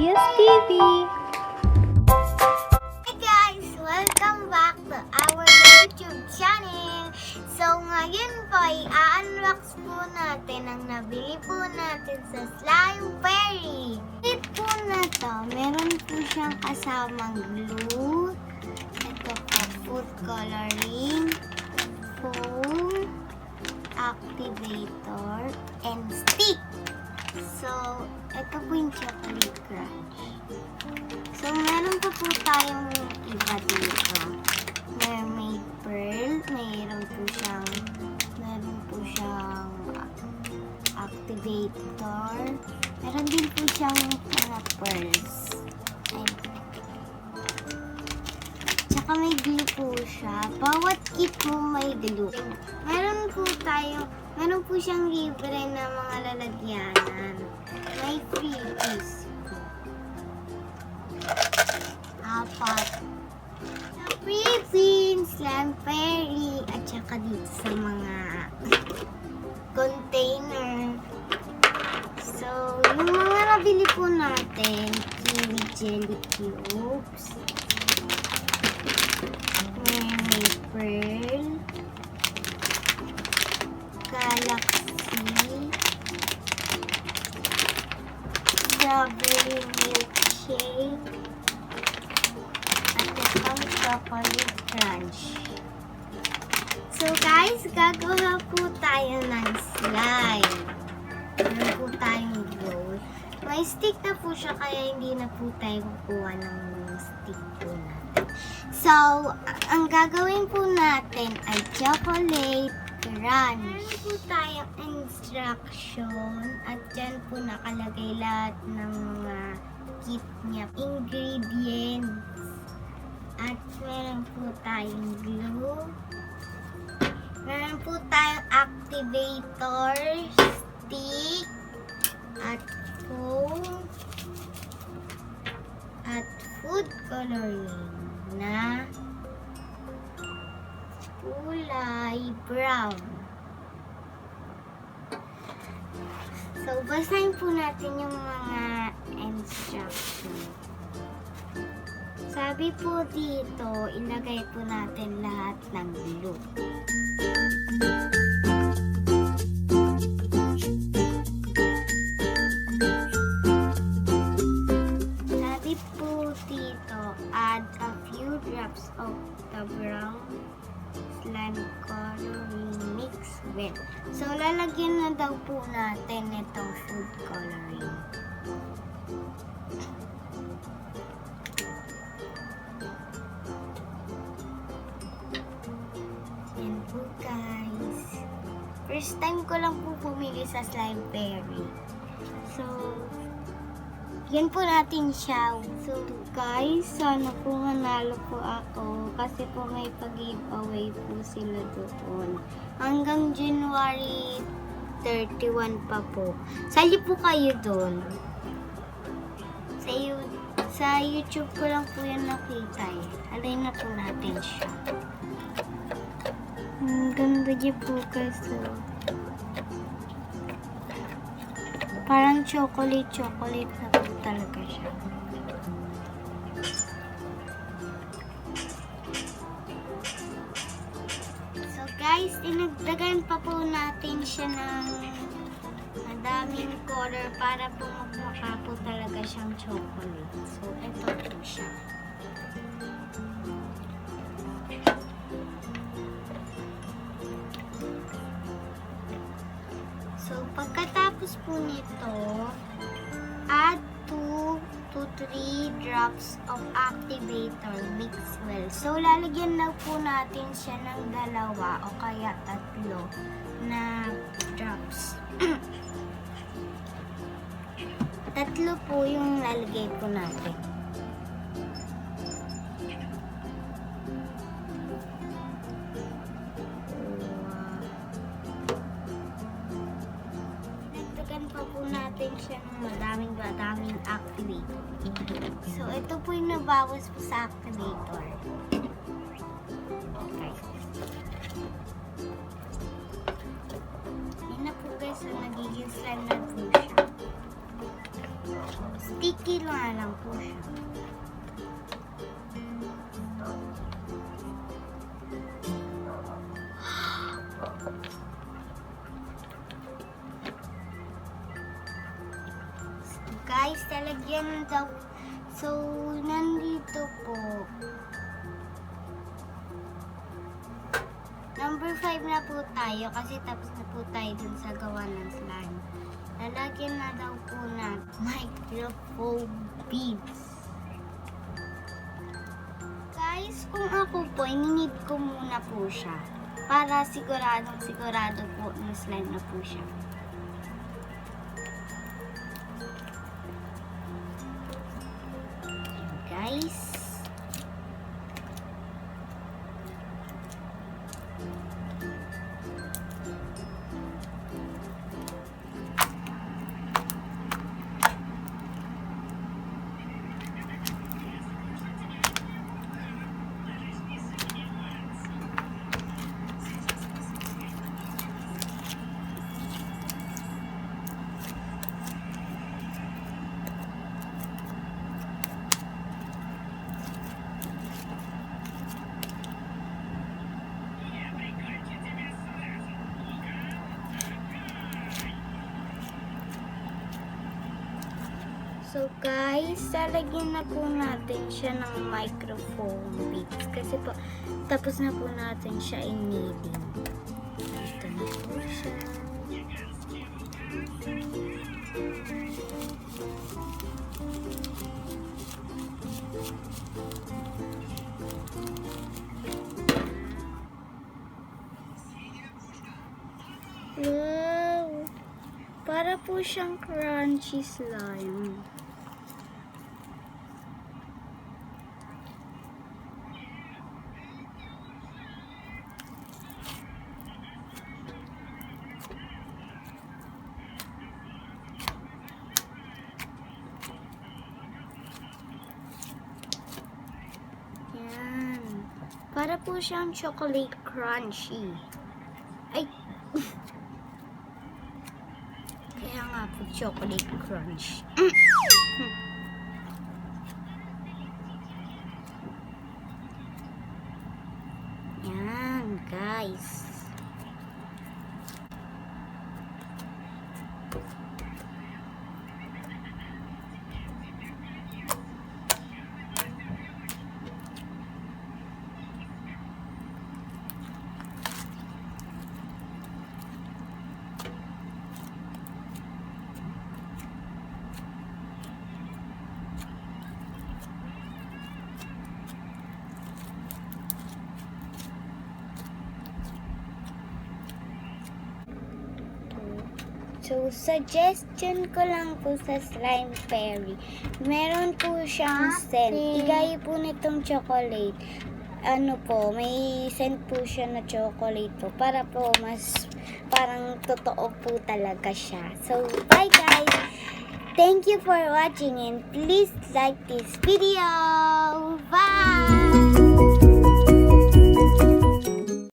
Gail&Gio'sTV. Hey guys! Welcome back to our YouTube channel. So ngayon po ay a-unbox po natin ang nabili po natin sa Slimefairy. Kit po na to, meron po siyang kasamang glue. Ito po, food coloring, foam, activator, and stick. So, ito po yung chocolate crunch. So, meron pa po tayong iba dito. Mermaid pearl. Meron po siyang activator. Meron din po siyang mga pearls. Tsaka may glue po siya. Bawat kit mo may glue. Meron po siyang libre na mga lalagyanan. May freebies po. Apat. Freebies, Slimefairy, at saka dito sa mga container. So, yung mga nabili po natin, kiwi jelly cubes, mermaid pearl, galaxy, strawberry milkshake, at itong chocolate crunch. So guys, gagawa po tayo ng slime. Meron po tayong bowl. May stick na po siya, kaya hindi na po tayo kukuha ng stick po natin. So, ang gagawin po natin ay chocolate crunch. Meron po tayong instruction at dyan po nakalagay lahat ng mga kit niya. Ingredients. At meron po tayong glue. Meron po tayong activator, stick, at foam, at food coloring na kulay brown. So, basahin po natin yung mga instructions. Sabi po dito, ilagay po natin lahat ng glue. Sabi po dito, add a few drops of the brown slime coloring mix well. So, lalagyan na daw po natin itong food coloring. Yan po guys. First time ko lang po pumili sa Slimefairy. So, yan po natin siya. So guys, sana po manalo po ako kasi po may pag-giveaway po sila doon. Hanggang January 31 pa po. Sali po kayo doon. Sa YouTube ko lang po yan nakita eh. Alay na po natin siya. Ang ganda niya po guys. Parang chocolate na po talaga siya. So guys, dinagdagan pa po natin siya ng madaming color para po magmukha po talaga siyang chocolate. So ito po siya. So, pagkatapos po nito, add 2 to 3 drops of activator, mix well. So, lalagyan na po natin siya ng 2 o kaya 3 na drops. 3 po yung lalagay po natin. Natin siya ng madaming activator. So, ito po yung nabawas po sa activator. Okay. Yan na po guys, so nagiging slime na po siya. Sticky lang po siya. Guys, talagyan daw. So, nandito po. Number 5 na po tayo kasi tapos na po tayo dun sa gawa ng slime. Lalagyan na daw po na microphone beads. Guys, kung ako po, ininid ko muna po siya para sigurado po na slime na po siya. Guys. So guys, lalagyan na po natin siya ng microphone beads kasi po tapos na po natin siya i-kneading. Ito na po siya. Wow! Para po siyang crunchy slime. Para po siyang chocolate crunchy. Ay! Kaya nga po chocolate crunch. Yan, guys. So, suggestion ko lang po sa Slimefairy. Meron po siyang scent. Igaya po nitong chocolate. Ano po, may scent po siya na chocolate po. Para po mas parang totoo po talaga siya. So, bye guys! Thank you for watching and please like this video. Bye!